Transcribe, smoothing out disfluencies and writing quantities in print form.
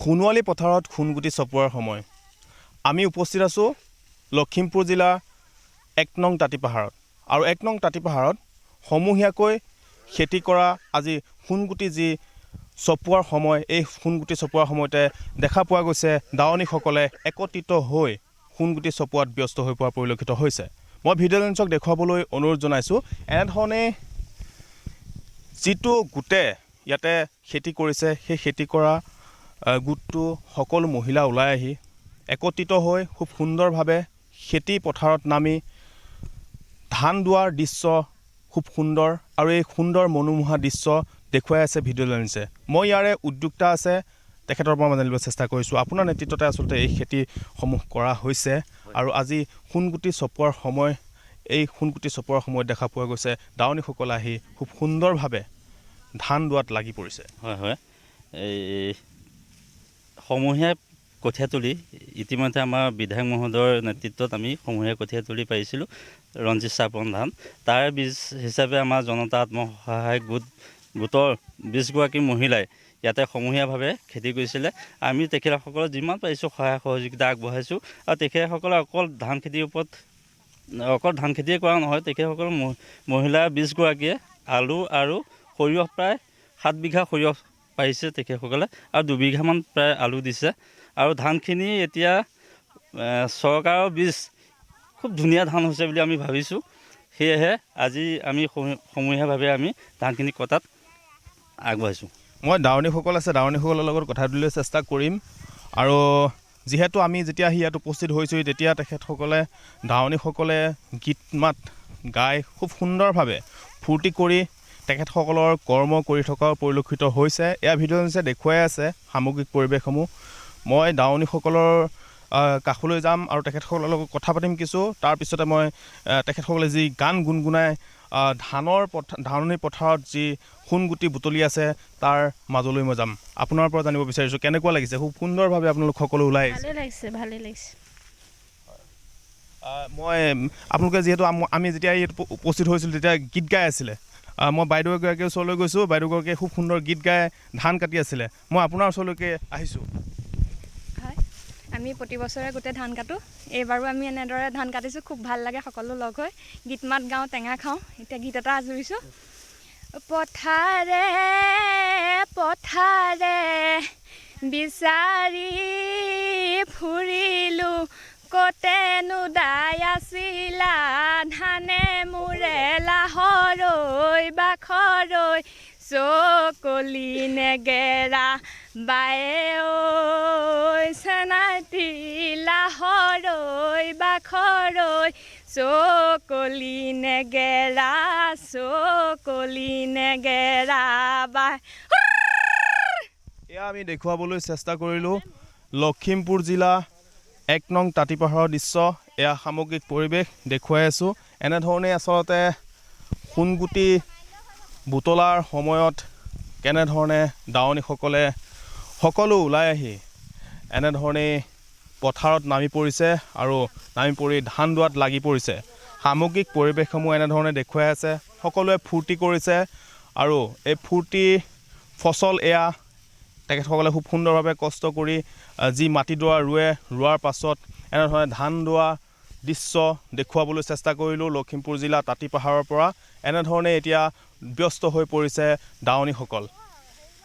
সোণোৱালী পথাৰত সোণগুটি চপোৱাৰ সময় আমি উপস্থিত আছোঁ লখিমপুৰ জিলাৰ ১ নং তাঁতি পাহাৰত আৰু ১ নং তাঁতি পাহাৰত সমূহীয়াকৈ খেতি কৰা আজি সোণগুটি যি চপোৱাৰ সময় এই সোণগুটি চপোৱাৰ সময়তে দেখা পোৱা গৈছে দাৱনীসকলে একত্ৰিত হৈ সোণগুটি চপোৱাত ব্যস্ত হৈ পৰা পৰিলক্ষিত হৈছে। মই ভিডিঅ' লেন্সক দেখুৱাবলৈ অনুৰোধ জনাইছোঁ এনেধৰণে যিটো গোটে ইয়াতে খেতি কৰিছে সেই খেতি কৰা গোটটো সকলো মহিলা ওলাই আহি একত্ৰিত হৈ খুব সুন্দৰভাৱে খেতি পথাৰত নামি ধান দোৱাৰ দৃশ্য খুব সুন্দৰ আৰু এই সুন্দৰ মনোমোহা দৃশ্য দেখুৱাই আছে ভিডিঅ' লেন্সে। মই ইয়াৰে উদ্যোক্তা আছে তেখেতৰ পৰা জানিব চেষ্টা কৰিছোঁ আপোনাৰ নেতৃত্বতে আচলতে এই খেতিসমূহ কৰা হৈছে আৰু আজি সোণগুটি চপোৱাৰ সময় এই সোণগুটি চপোৱাৰ সময়ত দেখা পোৱা গৈছে দাৱনীসকল আহি খুব সুন্দৰভাৱে ধান দোৱাত লাগি পৰিছে। হয় হয় এই সমূহীয়া কঠীয়া তুলি ইতিমধ্যে আমাৰ বিধায়ক মহোদয়ৰ নেতৃত্বত আমি সমূহীয়া কঠীয়া তুলি পাৰিছিলোঁ ৰঞ্জিত চাপন ধান। তাৰ বীজ হিচাপে আমাৰ জনতা আত্মসহায়ক গোটৰ 20গৰাকী মহিলাই ইয়াতে সমূহীয়াভাৱে খেতি কৰিছিলে। আমি তেখেতসকলক যিমান পাৰিছোঁ সহায় সহযোগিতা আগবঢ়াইছোঁ আৰু তেখেতসকলে অকল ধান খেতিৰ ওপৰত ধান খেতিয়ে কৰা নহয়, তেখেতসকল মহিলা 20গৰাকীয়ে আলু আৰু সৰিয়হ প্ৰায় 7 বিঘা সৰিয়হ পাৰিছে তেখেতসকলে আৰু 2 বিঘামান প্ৰায় আলু দিছে আৰু ধানখিনি এতিয়া চৰকাৰৰ বীজ খুব ধুনীয়া ধান হৈছে বুলি আমি ভাবিছোঁ। সেয়েহে আজি আমি সমূহীয়াভাৱে আমি ধানখিনি কটাত আগবাঢ়িছোঁ। মই দাৱনীসকল আছে দাৱনীসকলৰ লগত কথা পাতিবলৈ চেষ্টা কৰিম আৰু যিহেতু আমি যেতিয়া আহি ইয়াত উপস্থিত হৈছোঁ তেতিয়া তেখেতসকলে দাৱনীসকলে গীত মাত গাই খুব সুন্দৰভাৱে ফূৰ্তি কৰি তেখেতসকলৰ কৰ্ম কৰি থকা পৰিলক্ষিত হৈছে। এয়া ভিডিঅ' লেন্সে দেখুৱাই আছে সামগ্ৰিক পৰিৱেশসমূহ। মই দাৱনীসকলৰ কাষলৈ যাম আৰু তেখেতসকলৰ লগত কথা পাতিম কিছু। তাৰপিছতে মই তেখেতসকলে যি গান গুণগুণাই ধাননি পথাৰত যি সোণগুটি বুটলি আছে তাৰ মাজলৈ মই যাম। আপোনাৰ পৰা জানিব বিচাৰিছোঁ কেনেকুৱা লাগিছে? খুব সুন্দৰভাৱে আপোনালোক সকলো ওলাই আহিছে। ভালেই লাগিছে। মই আপোনালোকে যিহেতু আমি যেতিয়া ইয়াত উপস্থিত হৈছিলোঁ তেতিয়া গীত গাই আছিলে। মই বাইদেউ এগৰাকীৰ ওচৰলৈ গৈছোঁ, বাইদেউগৰাকীয়ে খুব সুন্দৰ গীত গাই ধান কাটি আছিলে। মই আপোনাৰ ওচৰলৈকে আহিছোঁ। হয়, আমি প্ৰতি বছৰে গোটেই ধান কাটোঁ। এইবাৰো আমি এনেদৰে ধান কাটিছোঁ, খুব ভাল লাগে সকলো লগ হৈ গীত মাত গাওঁ, টেঙা খাওঁ। এতিয়া গীত এটা আজৰিছোঁ। পথাৰে পথাৰে বিচাৰি ফুৰিলোঁ কতেনো দাই আছিলা ধানে মূৰে লাহৰৈ বাখৰৈ চকলি নেগেৰা বায়ে ঐ চেনাইটি লাহৰৈ বাখৰৈ চকলি নেগেৰা বাই। এয়া আমি দেখুৱাবলৈ চেষ্টা কৰিলোঁ লখিমপুৰ জিলা ১ নং তাঁতি পাহাৰৰ দৃশ্য। এয়া সামগ্ৰিক পৰিৱেশ দেখুৱাই আছোঁ। এনেধৰণে আচলতে সোণগুটি বুটলাৰ সময়ত কেনেধৰণে দাৱনীসকলে সকলো ওলাই আহি এনেধৰণেই পথাৰত নামি পৰিছে আৰু নামি পৰি ধান দোৱাত লাগি পৰিছে। সামগ্ৰিক পৰিৱেশসমূহ এনেধৰণে দেখুৱাই আছে। সকলোৱে ফূৰ্তি কৰিছে আৰু এই ফূৰ্তিৰ ফচল এয়া তেখেতসকলে খুব সুন্দৰভাৱে কষ্ট কৰি যি মাটিডৰা ৰোৱাৰ পাছত এনেধৰণে ধান দোৱা দৃশ্য দেখুৱাবলৈ চেষ্টা কৰিলোঁ লখিমপুৰ জিলা তাঁতি পাহাৰৰ পৰা। এনেধৰণে এতিয়া ব্যস্ত হৈ পৰিছে দাৱনীসকল।